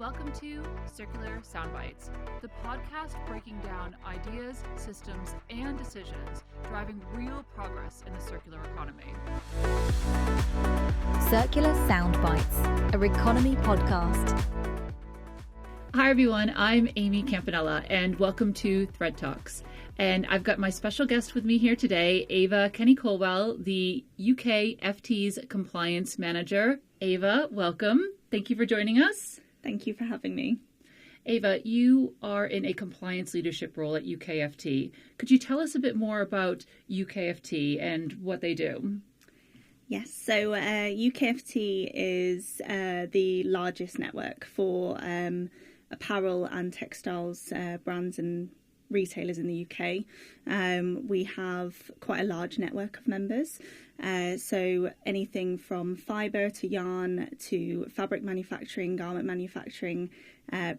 Welcome to Circular Soundbites, the podcast breaking down ideas, systems, and decisions driving real progress in the circular economy. Circular Soundbites, a Reconomy podcast. Hi everyone, I'm Amy Campanella and welcome to Thread Talks. And I've got my special guest with me here today, Ava Kenny-Colwell, the UKFT's Compliance Manager. Ava, welcome. Thank you for joining us. Thank you for having me. Ava, you are in a compliance leadership role at UKFT. Could you tell us a bit more about UKFT and what they do? Yes, so UKFT is the largest network for apparel and textiles brands and retailers in the UK. We have quite a large network of members. So anything from fibre to yarn to fabric manufacturing, garment manufacturing,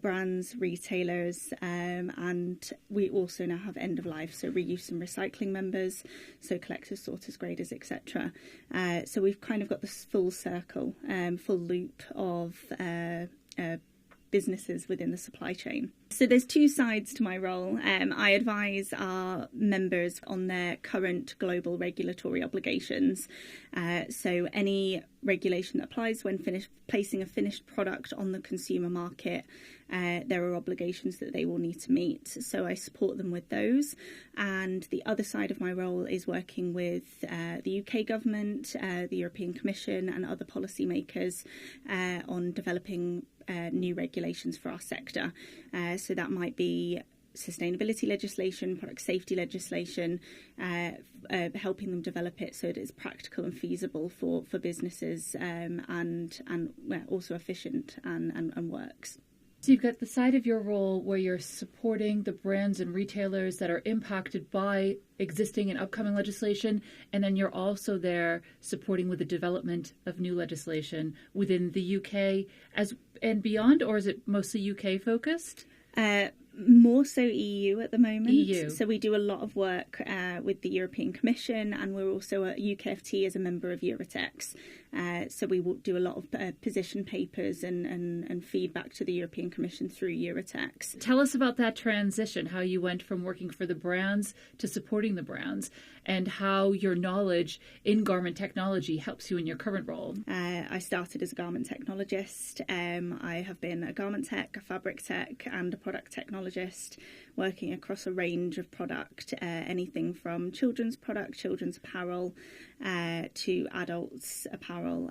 brands, retailers, and we also now have end of life, so reuse and recycling members, so collectors, sorters, graders, etc. So we've kind of got this full circle, full loop of businesses within the supply chain. So there's two sides to my role. I advise our members on their current global regulatory obligations. So any regulation that applies when placing a finished product on the consumer market, there are obligations that they will need to meet. So I support them with those. And the other side of my role is working with the UK government, the European Commission and other policymakers on developing new regulations for our sector. So that might be sustainability legislation, product safety legislation, helping them develop it so that it's practical and feasible for businesses and also efficient and works. So you've got the side of your role where you're supporting the brands and retailers that are impacted by existing and upcoming legislation, and then you're also there supporting with the development of new legislation within the UK and beyond, or is it mostly UK focused? More so EU at the moment. EU. So we do a lot of work with the European Commission, and we're also at UKFT as a member of Eurotex. So we will do a lot of position papers and feedback to the European Commission through Eurotex. Tell us about that transition, how you went from working for the brands to supporting the brands, and how your knowledge in garment technology helps you in your current role. I started as a garment technologist. I have been a garment tech, a fabric tech and a product technologist, working across a range of product, anything from children's product, children's apparel, to adults apparel,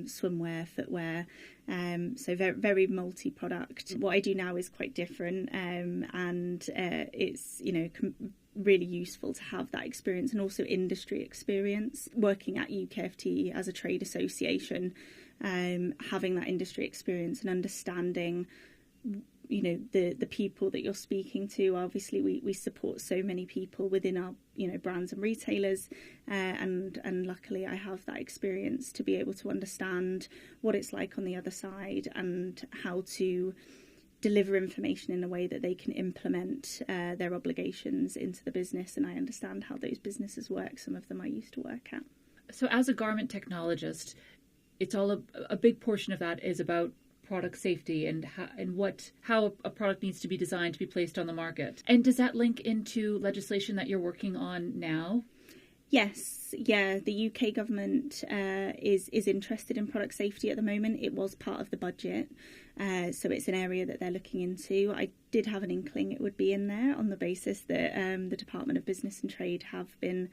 swimwear, footwear. So very, very multi-product. What I do now is quite different, and it's, really useful to have that experience and also industry experience. Working at UKFT as a trade association, having that industry experience and understanding the people that you're speaking to. Obviously we support so many people within our brands and retailers, and luckily I have that experience to be able to understand what it's like on the other side and how to deliver information in a way that they can implement their obligations into the business. And I understand how those businesses work. Some of them I used to work at. So as a garment technologist, it's all a big portion of that is about product safety and how a product needs to be designed to be placed on the market. And does that link into legislation that you're working on now? Yes, yeah, the UK government is interested in product safety at the moment. It was part of the budget, so it's an area that they're looking into. I did have an inkling it would be in there on the basis that the Department of Business and Trade have been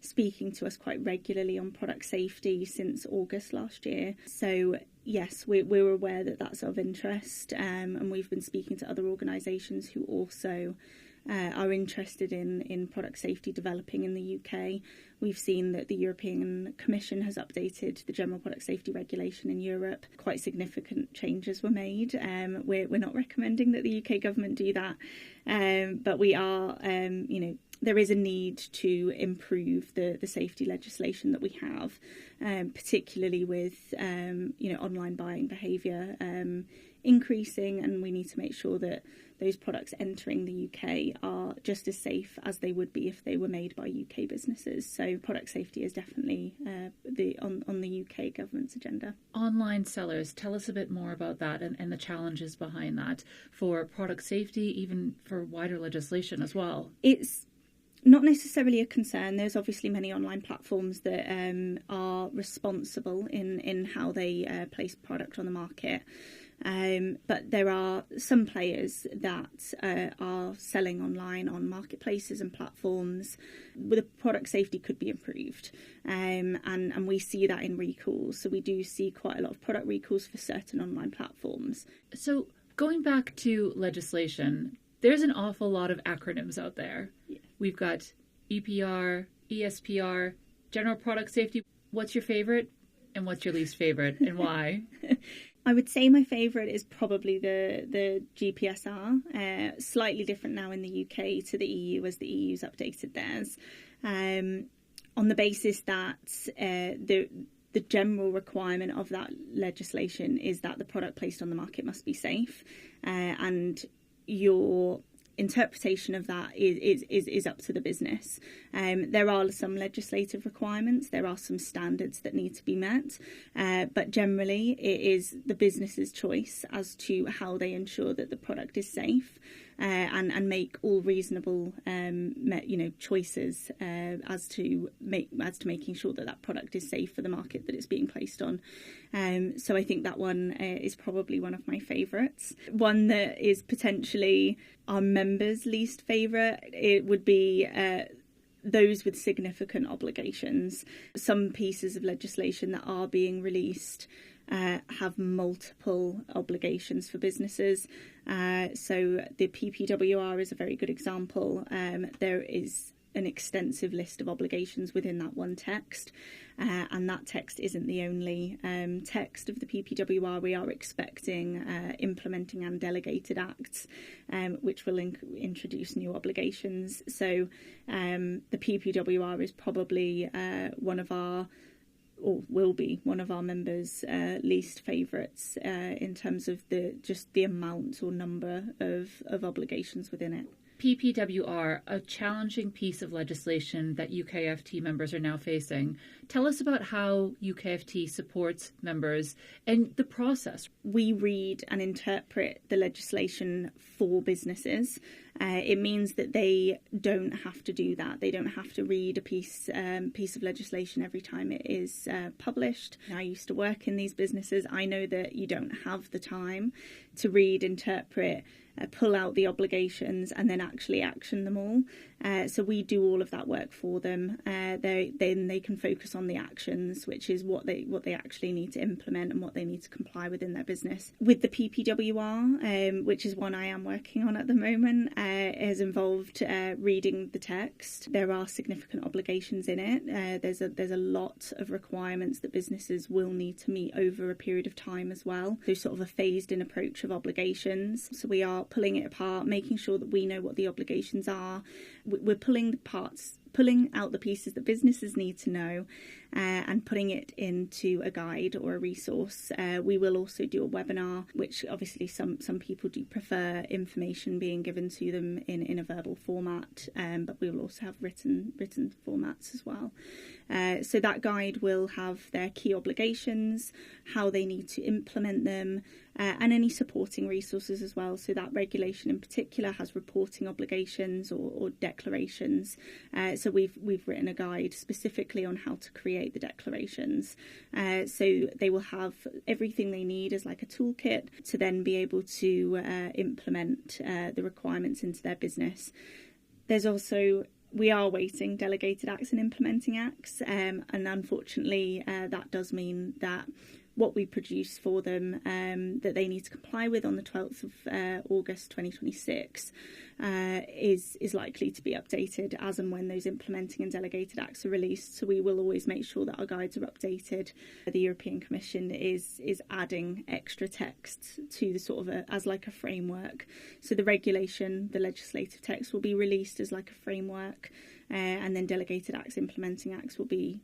speaking to us quite regularly on product safety since August last year. So yes, we're aware that that's of interest, and we've been speaking to other organisations who also are interested in product safety developing in the UK. We've seen that the European Commission has updated the General Product Safety Regulation in Europe. Quite significant changes were made. We're not recommending that the UK government do that, but we are, there is a need to improve the safety legislation that we have, particularly with, online buying behaviour increasing, and we need to make sure that those products entering the UK are just as safe as they would be if they were made by UK businesses. So product safety is definitely on the UK government's agenda. Online sellers, tell us a bit more about that and the challenges behind that for product safety, even for wider legislation as well. It's not necessarily a concern. There's obviously many online platforms that are responsible in how they place product on the market. But there are some players that are selling online on marketplaces and platforms where the product safety could be improved. And we see that in recalls. So we do see quite a lot of product recalls for certain online platforms. So going back to legislation, there's an awful lot of acronyms out there. Yeah. We've got EPR, ESPR, General Product Safety. What's your favorite and what's your least favorite and why? I would say my favourite is probably the GPSR, slightly different now in the UK to the EU as the EU's updated theirs, on the basis that the general requirement of that legislation is that the product placed on the market must be safe, and your interpretation of that is up to the business. There are some legislative requirements, there are some standards that need to be met, but generally it is the business's choice as to how they ensure that the product is safe, and make all reasonable choices as to making sure that that product is safe for the market that it's being placed on. So I think that one is probably one of my favourites. One that is potentially our members' least favourite, it would be those with significant obligations. Some pieces of legislation that are being released have multiple obligations for businesses. So the PPWR is a very good example. There is an extensive list of obligations within that one text, and that text isn't the only text of the PPWR. We are expecting implementing and delegated acts, which will introduce new obligations. So the PPWR is probably will be one of our members' least favourites in terms of the amount or number of obligations within it. PPWR, a challenging piece of legislation that UKFT members are now facing. Tell us about how UKFT supports members and the process. We read and interpret the legislation for businesses. It means that they don't have to do that. They don't have to read a piece of legislation every time it is published. I used to work in these businesses. I know that you don't have the time to read, interpret, pull out the obligations and then actually action them all. So we do all of that work for them. Then they can focus on the actions, which is what they actually need to implement and what they need to comply with in their business. With the PPWR, which is one I am working on at the moment, has involved reading the text. There are significant obligations in it. There's a lot of requirements that businesses will need to meet over a period of time as well. So sort of a phased-in approach of obligations. So we are pulling it apart, making sure that we know what the obligations are. We're pulling out the pieces that businesses need to know, and putting it into a guide or a resource. We will also do a webinar, which obviously some people do prefer information being given to them in a verbal format, but we will also have written formats as well. So that guide will have their key obligations, how they need to implement them, and any supporting resources as well. So that regulation in particular has reporting obligations or declarations. So we've written a guide specifically on how to create the declarations. So they will have everything they need as like a toolkit to then be able to implement the requirements into their business. There's also, we are waiting delegated acts and implementing acts, and unfortunately that does mean that what we produce for them that they need to comply with on the 12th of August 2026 is likely to be updated as and when those implementing and delegated acts are released. So we will always make sure that our guides are updated. The European Commission is adding extra text to the sort of as like a framework. So the regulation, the legislative text will be released as like a framework, and then delegated acts, implementing acts will be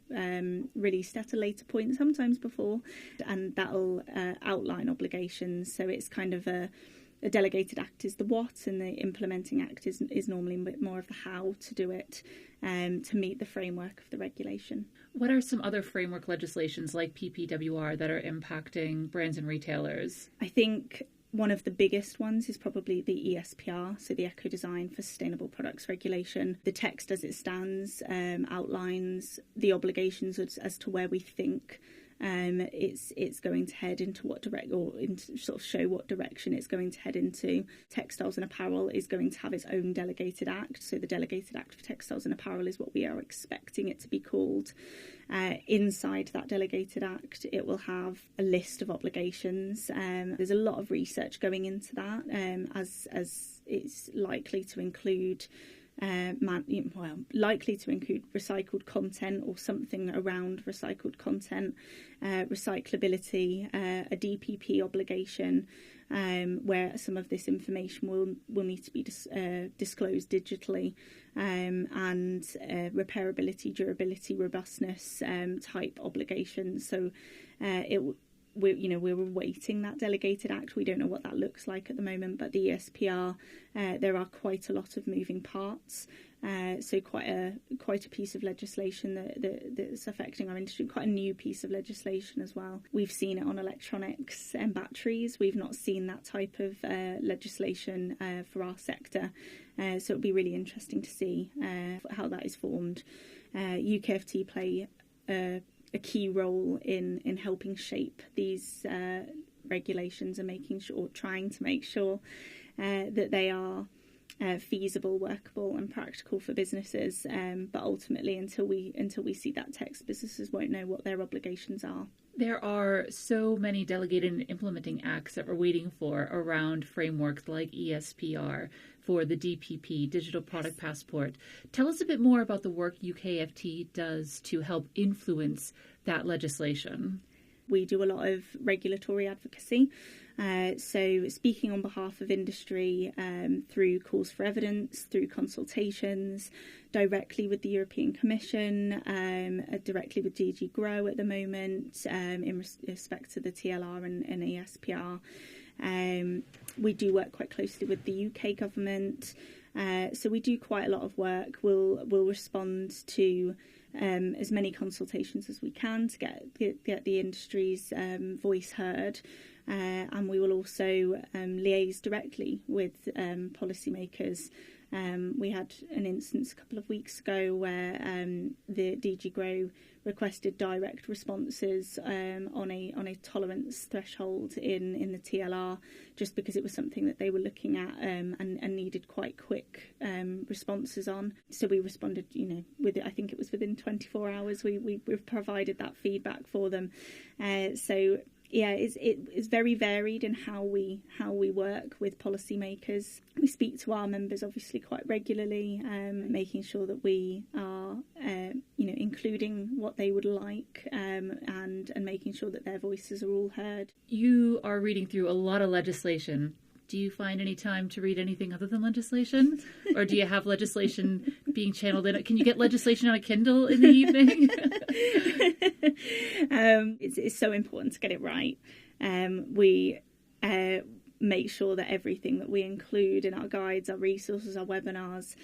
released at a later point, sometimes before, and that'll outline obligations. So it's kind of a delegated act is the what, and the implementing act is normally a bit more of the how to do it, to meet the framework of the regulation. What are some other framework legislations like PPWR that are impacting brands and retailers? I think one of the biggest ones is probably the ESPR, so the Eco Design for Sustainable Products Regulation. The text as it stands outlines the obligations as to where we think it's going to head into sort of show what direction it's going to head into. Textiles and apparel is going to have its own delegated act. So the delegated act for textiles and apparel is what we are expecting it to be called. Inside that delegated act, it will have a list of obligations. There's a lot of research going into that, as it's likely to include likely to include recycled content or something around recycled content, recyclability, a DPP obligation, where some of this information will need to be disclosed digitally, and repairability, durability, robustness type obligations. So we're awaiting that delegated act. We don't know what that looks like at the moment, but the ESPR, there are quite a lot of moving parts. So quite a piece of legislation that's affecting our industry, quite a new piece of legislation as well. We've seen it on electronics and batteries. We've not seen that type of legislation for our sector. So it'll be really interesting to see how that is formed. UKFT play a key role in helping shape these regulations and trying to make sure that they are feasible, workable and practical for businesses. But ultimately, until we see that text, businesses won't know what their obligations are. There are so many delegated and implementing acts that we're waiting for around frameworks like ESPR, for the DPP, Digital Product Passport. Tell us a bit more about the work UKFT does to help influence that legislation. We do a lot of regulatory advocacy. So speaking on behalf of industry through calls for evidence, through consultations, directly with the European Commission, directly with DG Grow at the moment, in respect to the TLR and ESPR. We do work quite closely with the UK government. So we do quite a lot of work. We'll respond to as many consultations as we can to get the industry's voice heard. And we will also liaise directly with policymakers. We had an instance a couple of weeks ago where the DG Grow requested direct responses on a tolerance threshold in the TLR, just because it was something that they were looking at and needed quite quick responses on. So we responded, I think it was within 24 hours. We provided that feedback for them. Yeah, it's very varied in how we work with policymakers. We speak to our members obviously quite regularly, making sure that we are including what they would like, and making sure that their voices are all heard. You are reading through a lot of legislation. Do you find any time to read anything other than legislation? Or do you have legislation being channeled in? Can you get legislation on a Kindle in the evening? It's so important to get it right. We make sure that everything that we include in our guides, our resources, our webinars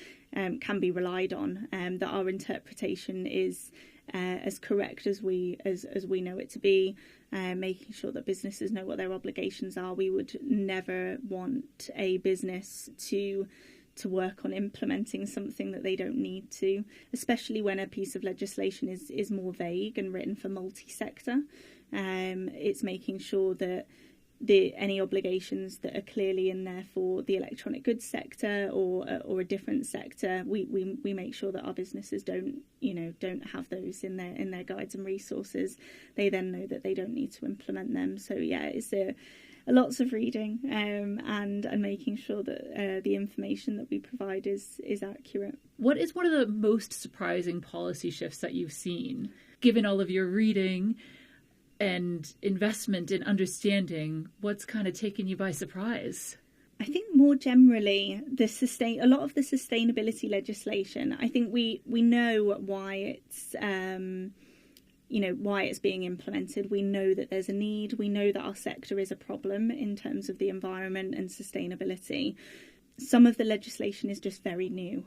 can be relied on, that our interpretation is as correct as we know it to be, making sure that businesses know what their obligations are. We would never want a business to work on implementing something that they don't need to, especially when a piece of legislation is more vague and written for multi-sector. It's making sure that any obligations that are clearly in there for the electronic goods sector or a different sector, we make sure that our businesses don't have those in their guides and resources. They then know that they don't need to implement them. So yeah, it's a lots of reading, and making sure that the information that we provide is accurate. What is one of the most surprising policy shifts that you've seen, given all of your reading and investment in understanding? What's kind of taken you by surprise? I think more generally, a lot of the sustainability legislation, I think we know why it's why it's being implemented. We know that there's a need. We know that our sector is a problem in terms of the environment and sustainability. Some of the legislation is just very new.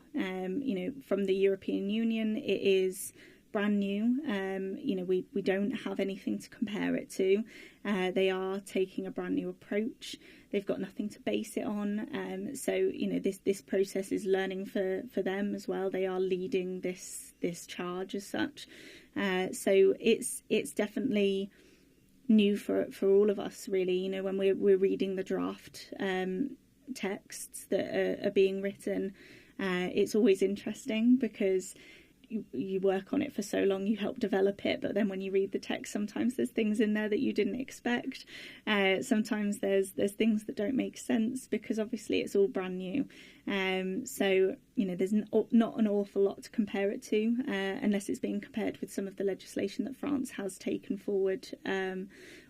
From the European Union, it is brand new. We don't have anything to compare it to. They are taking a brand new approach. They've got nothing to base it on. So this process is learning for them as well. They are leading this charge as such. So it's definitely new for all of us, really. When we're reading the draft texts that are being written, it's always interesting because you work on it for so long, you help develop it, but then when you read the text, sometimes there's things in there that you didn't expect. Sometimes there's things that don't make sense because obviously it's all brand new. So there's not an awful lot to compare it to, unless it's being compared with some of the legislation that France has taken forward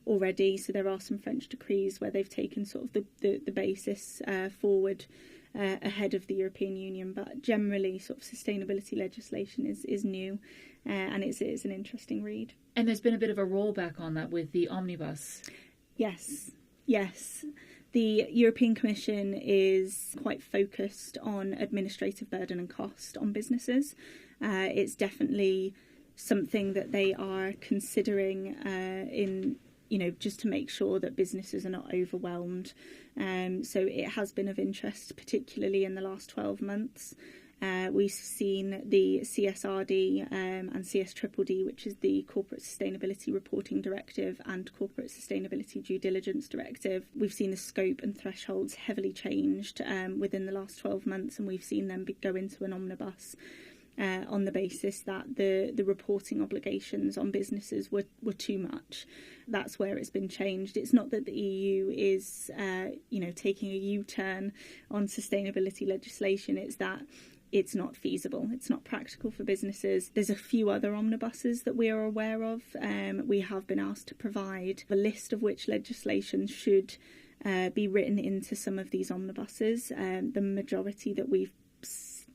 already. So there are some French decrees where they've taken sort of the basis forward ahead of the European Union, but generally sort of sustainability legislation is new, and it's an interesting read. And there's been a bit of a rollback on that with the omnibus. Yes. The European Commission is quite focused on administrative burden and cost on businesses. It's definitely something that they are considering just to make sure that businesses are not overwhelmed. So it has been of interest, particularly in the last 12 months. We've seen the CSRD and CSDDD, which is the Corporate Sustainability Reporting Directive and Corporate Sustainability Due Diligence Directive. We've seen the scope and thresholds heavily changed within the last 12 months, and we've seen them go into an omnibus. On the basis that the reporting obligations on businesses were too much. That's where it's been changed. It's not that the EU is taking a U-turn on sustainability legislation. It's that it's not feasible. It's not practical for businesses. There's a few other omnibuses that we are aware of. We have been asked to provide a list of which legislation should be written into some of these omnibuses. The majority that we've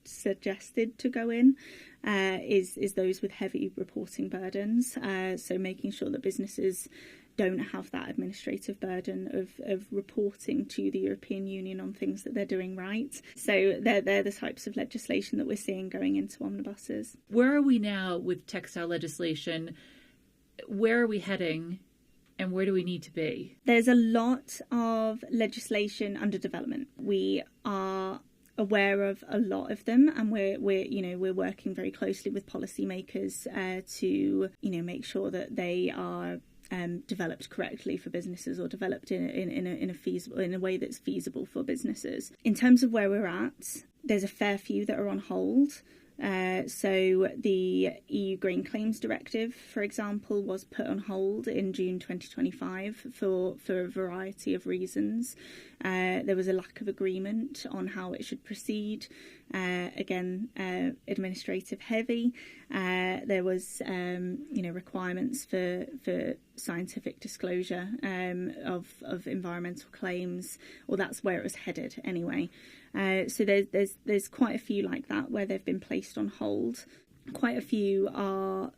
suggested to go in is those with heavy reporting burdens, so making sure that businesses don't have that administrative burden of reporting to the European Union on things that they're doing right. So they're the types of legislation that we're seeing going into omnibuses. Where are we now with textile legislation? Where are we heading? And where do we need to be? There's a lot of legislation under development. We are aware of a lot of them, and we're working very closely with policymakers to make sure that they are developed correctly for businesses, or developed in a way that's feasible for businesses. In terms of where we're at, there's a fair few that are on hold. So the EU Green Claims Directive, for example, was put on hold in June 2025 for a variety of reasons. There was a lack of agreement on how it should proceed. Administrative heavy. There was requirements for scientific disclosure of environmental claims, or that's where it was headed anyway. So there's quite a few like that where they've been placed on hold. Quite a few are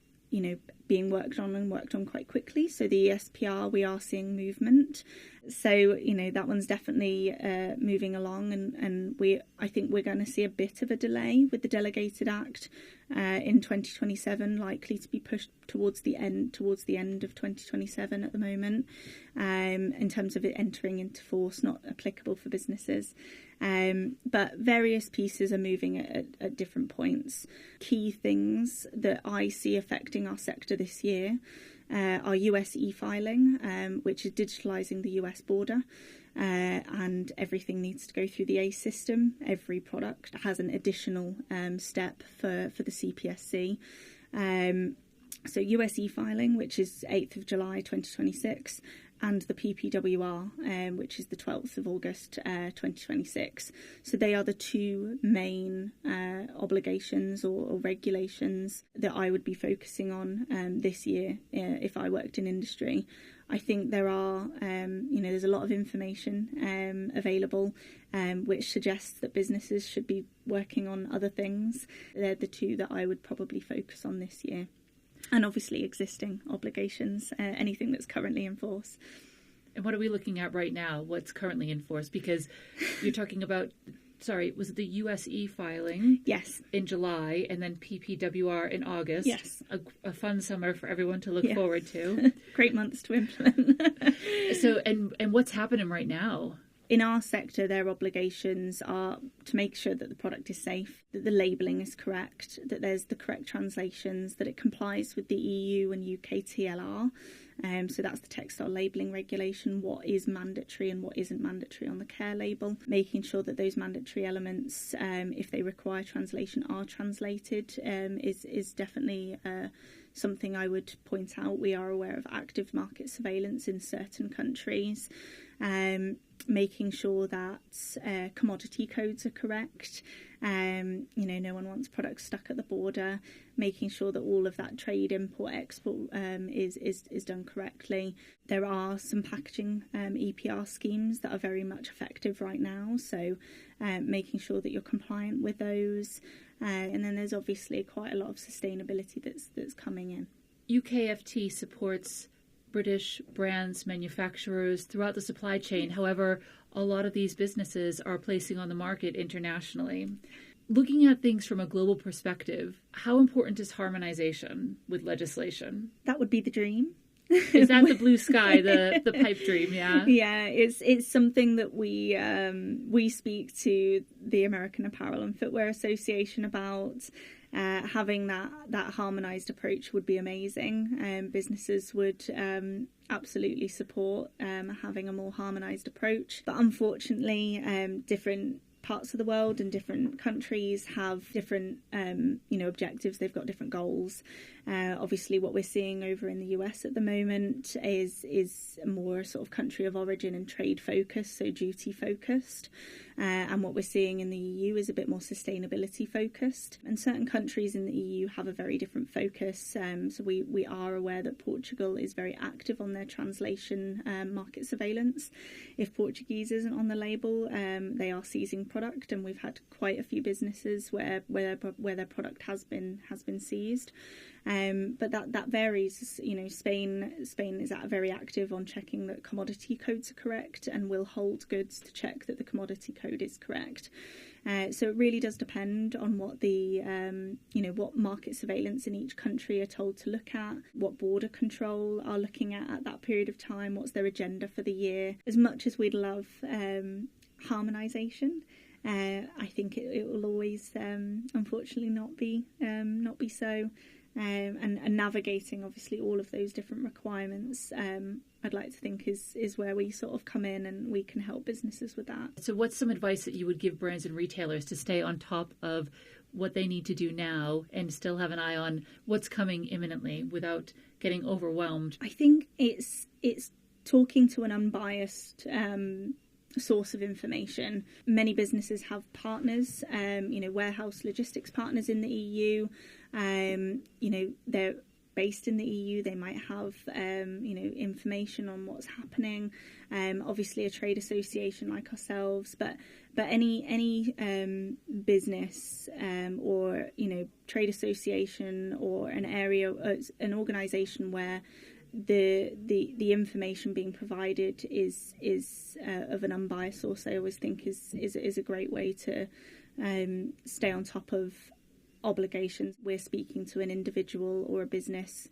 being worked on quite quickly. So the ESPR, we are seeing movement. So that one's definitely moving along, and I think we're going to see a bit of a delay with the Delegated Act in 2027, likely to be pushed towards the end of 2027 at the moment, in terms of it entering into force, not applicable for businesses. But various pieces are moving at different points. Key things that I see affecting our sector this year are US e-filing, which is digitalising the US border, and everything needs to go through the ACE system. Every product has an additional step for the CPSC. So US e-filing, which is 8th of July 2026, and the PPWR, which is the 12th of August 2026. So they are the two main obligations or regulations that I would be focusing on this year if I worked in industry. I think there are, there's a lot of information available which suggests that businesses should be working on other things. They're the two that I would probably focus on this year. And obviously existing obligations, anything that's currently in force. And what are we looking at right now? What's currently in force? Because you're talking about, was it the USE filing? Yes. In July, and then PPWR in August. Yes. A fun summer for everyone to look forward to. Great months to implement. So, and what's happening right now? In our sector, their obligations are to make sure that the product is safe, that the labelling is correct, that there's the correct translations, that it complies with the EU and UK TLR. So that's the textile labelling regulation, what is mandatory and what isn't mandatory on the care label, making sure that those mandatory elements, if they require translation, are translated is definitely something I would point out. We are aware of active market surveillance in certain countries. Making sure that commodity codes are correct. No one wants products stuck at the border. Making sure that all of that trade, import, export is done correctly. There are some packaging EPR schemes that are very much effective right now. So making sure that you're compliant with those. And then there's obviously quite a lot of sustainability that's coming in. UKFT supports British brands, manufacturers throughout the supply chain. However, a lot of these businesses are placing on the market internationally. Looking at things from a global perspective, how important is harmonization with legislation? That would be the dream. Is that the blue sky, the pipe dream? Yeah. Yeah, it's something that we speak to the American Apparel and Footwear Association about. Having that harmonised approach would be amazing. Businesses would absolutely support having a more harmonised approach. But unfortunately, different parts of the world and different countries have different objectives. They've got different goals. Obviously what we're seeing over in the US at the moment is more sort of country of origin and trade focused, so duty focused. And what we're seeing in the EU is a bit more sustainability focused. And certain countries in the EU have a very different focus. So we are aware that Portugal is very active on their translation market surveillance. If Portuguese isn't on the label, they are seizing product, and we've had quite a few businesses where their product has been seized. But that varies. Spain is very active on checking that commodity codes are correct and will hold goods to check that the commodity code is correct. So it really does depend on what the what market surveillance in each country are told to look at, what border control are looking at that period of time, what's their agenda for the year. As much as we'd love harmonisation, I think it will always unfortunately not be so. And navigating obviously all of those different requirements, I'd like to think is where we sort of come in and we can help businesses with that. So what's some advice that you would give brands and retailers to stay on top of what they need to do now and still have an eye on what's coming imminently without getting overwhelmed? I think it's talking to an unbiased source of information. Many businesses have partners, warehouse logistics partners in the EU. They're based in the EU. They might have, information on what's happening. Obviously, a trade association like ourselves, but any business or trade association or an area, an organisation where the information being provided is of an unbiased source, I always think is a great way to stay on top of obligations. We're speaking to an individual or a business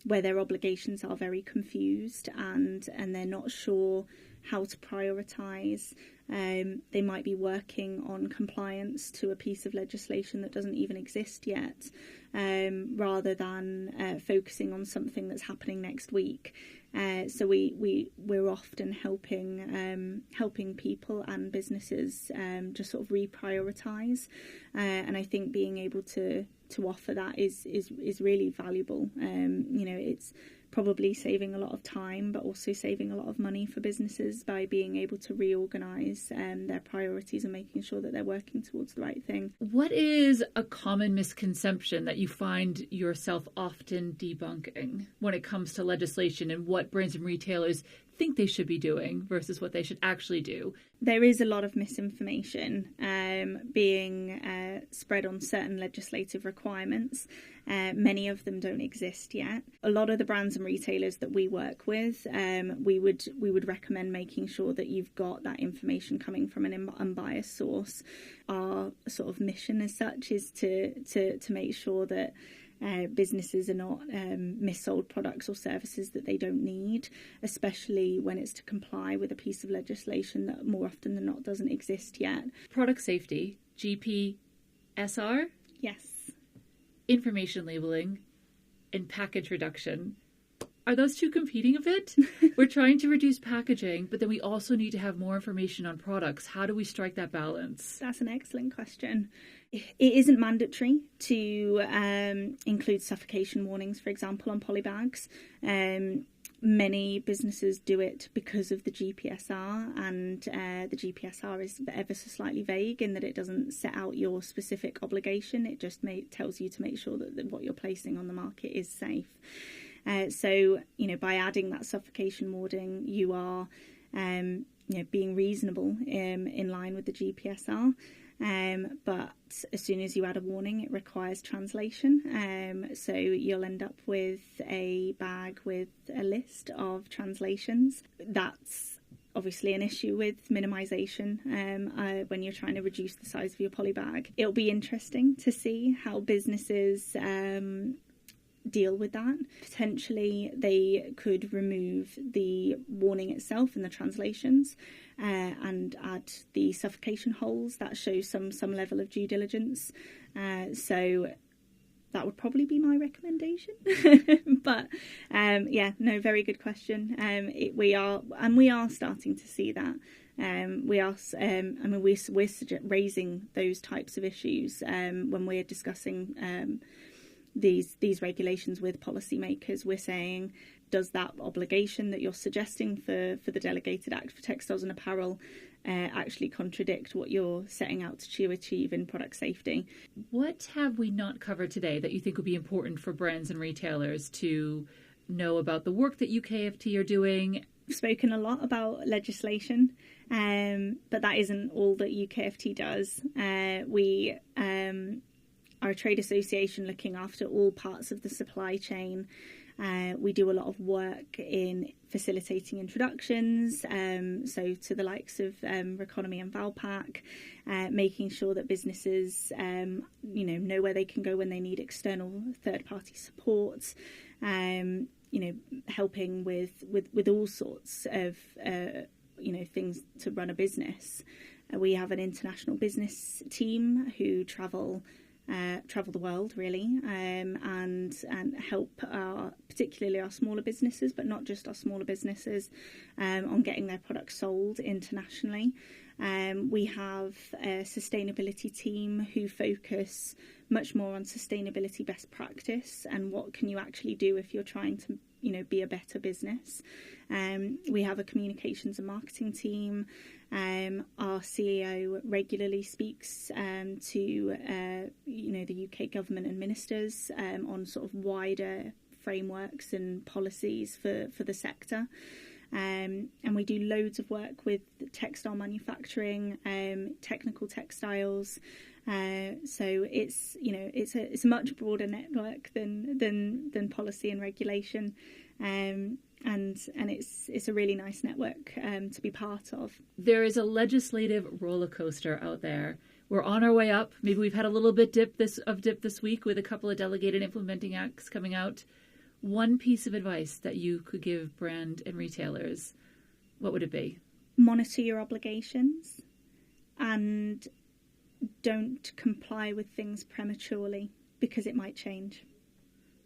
where their obligations are very confused and they're not sure how to prioritise. They might be working on compliance to a piece of legislation that doesn't even exist yet, rather than focusing on something that's happening next week. So we're often helping people and businesses just sort of reprioritise, and I think being able to offer that is really valuable. It's probably saving a lot of time, but also saving a lot of money for businesses by being able to reorganise their priorities and making sure that they're working towards the right thing. What is a common misconception that you find yourself often debunking when it comes to legislation and what brands and retailers think they should be doing versus what they should actually do? There is a lot of misinformation being spread on certain legislative requirements. Many of them don't exist yet. A lot of the brands and retailers that we work with, we would recommend making sure that you've got that information coming from an unbiased source. Our sort of mission as such is to make sure that businesses are not missold products or services that they don't need, especially when it's to comply with a piece of legislation that more often than not doesn't exist yet. Product safety, GPSR? Yes. Information labeling, and package reduction. Are those two competing a bit? We're trying to reduce packaging, but then we also need to have more information on products. How do we strike that balance? That's an excellent question. It isn't mandatory to include suffocation warnings, for example, on polybags. Many businesses do it because of the GPSR, and the GPSR is ever so slightly vague in that it doesn't set out your specific obligation. It just tells you to make sure that what you're placing on the market is safe. So, by adding that suffocation warning, you are, being reasonable in line with the GPSR. But as soon as you add a warning, it requires translation. So you'll end up with a bag with a list of translations. That's obviously an issue with minimisation when you're trying to reduce the size of your poly bag. It'll be interesting to see how businesses deal with that. Potentially they could remove the warning itself and the translations and add the suffocation holes that show some level of due diligence. So that would probably be my recommendation. But very good question. We are starting to see that. We're raising those types of issues when we're discussing these regulations with policymakers. We're saying, does that obligation that you're suggesting for the Delegated Act for Textiles and Apparel actually contradict what you're setting out to achieve in product safety? What have we not covered today that you think would be important for brands and retailers to know about the work that UKFT are doing? We've spoken a lot about legislation, but that isn't all that UKFT does. We are a trade association looking after all parts of the supply chain. We do a lot of work in facilitating introductions, so to the likes of Reconomy and Valpak, making sure that businesses know where they can go when they need external third-party support, helping with all sorts of things to run a business. We have an international business team who travel the world really, and help particularly our smaller businesses, but not just our smaller businesses, on getting their products sold internationally. We have a sustainability team who focus much more on sustainability best practice and what can you actually do if you're trying to be a better business. We have a communications and marketing team. Our CEO regularly speaks to the UK government and ministers on sort of wider frameworks and policies for the sector. And we do loads of work with textile manufacturing, technical textiles. So it's a much broader network than policy and regulation. And it's a really nice network to be part of. There is a legislative roller coaster out there. We're on our way up. Maybe we've had a little bit dip this week with a couple of delegated implementing acts coming out. One piece of advice that you could give brand and retailers, what would it be? Monitor your obligations and don't comply with things prematurely because it might change.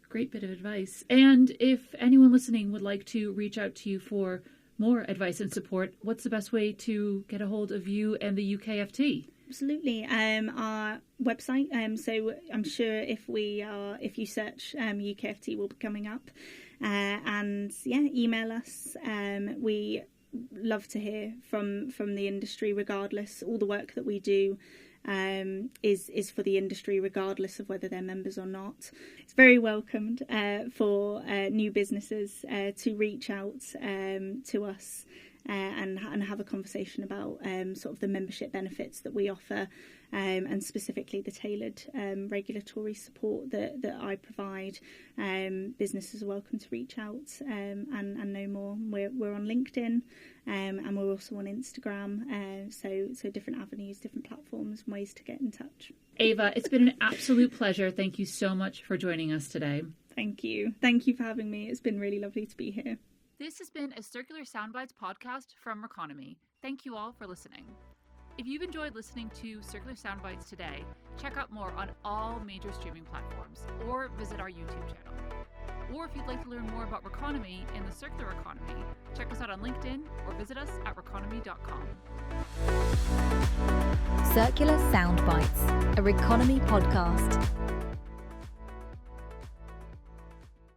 Great bit of advice. And if anyone listening would like to reach out to you for more advice and support, what's the best way to get a hold of you and the UKFT? Absolutely. Our website. So I'm sure if you search UKFT will be coming up. And email us. We love to hear from the industry, regardless. All the work that we do is for the industry, regardless of whether they're members or not. It's very welcomed for new businesses to reach out to us and have a conversation about sort of the membership benefits that we offer, and specifically the tailored regulatory support that I provide. Businesses are welcome to reach out and know more. We're on LinkedIn, and we're also on Instagram. So different avenues, different platforms, and ways to get in touch. Ava, it's been an absolute pleasure. Thank you so much for joining us today. Thank you. Thank you for having me. It's been really lovely to be here. This has been a Circular Soundbites podcast from Reconomy. Thank you all for listening. If you've enjoyed listening to Circular Soundbites today, check out more on all major streaming platforms or visit our YouTube channel. Or if you'd like to learn more about Reconomy and the circular economy, check us out on LinkedIn or visit us at reconomy.com. Circular Soundbites, a Reconomy podcast.